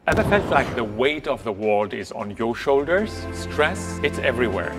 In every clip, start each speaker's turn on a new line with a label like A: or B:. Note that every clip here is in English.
A: Ever felt like the weight of the world is on your shoulders? Stress, it's everywhere.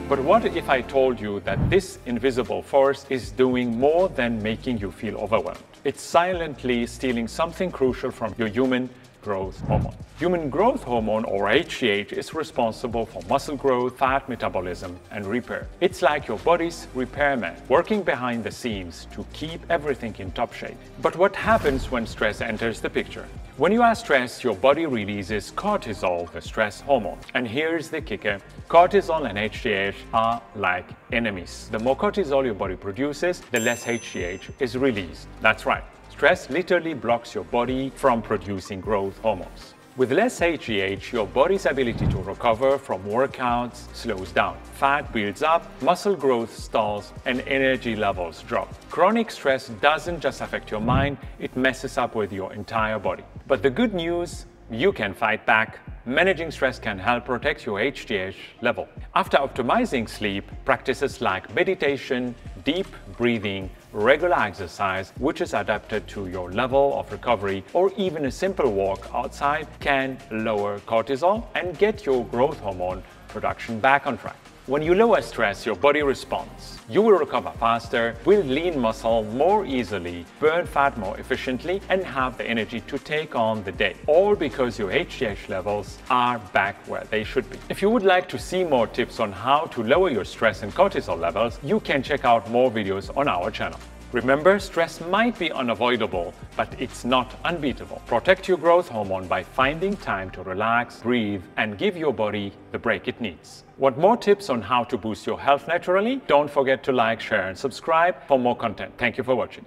A: But what if I told you that this invisible force is doing more than making you feel overwhelmed? It's silently stealing something crucial from your human growth hormone. Human growth hormone, or HGH, is responsible for muscle growth, fat metabolism, and repair. It's like your body's repairman, working behind the scenes to keep everything in top shape. But what happens when stress enters the picture? When you are stressed, your body releases cortisol, the stress hormone. And here's the kicker. Cortisol and HGH are like enemies. The more cortisol your body produces, the less HGH is released. That's right. Stress literally blocks your body from producing growth hormones. With less HGH, your body's ability to recover from workouts slows down. Fat builds up, muscle growth stalls, and energy levels drop. Chronic stress doesn't just affect your mind, it messes up with your entire body. But the good news, you can fight back. Managing stress can help protect your HGH level. After optimizing sleep, practices like meditation, deep breathing, regular exercise, which is adapted to your level of recovery, or even a simple walk outside can lower cortisol and get your growth hormone production back on track. When you lower stress, your body responds. You will recover faster, build lean muscle more easily, burn fat more efficiently, and have the energy to take on the day. All because your HGH levels are back where they should be. If you would like to see more tips on how to lower your stress and cortisol levels, you can check out more videos on our channel. Remember, stress might be unavoidable, but it's not unbeatable. Protect your growth hormone by finding time to relax, breathe, and give your body the break it needs. Want more tips on how to boost your health naturally? Don't forget to like, share, and subscribe for more content. Thank you for watching.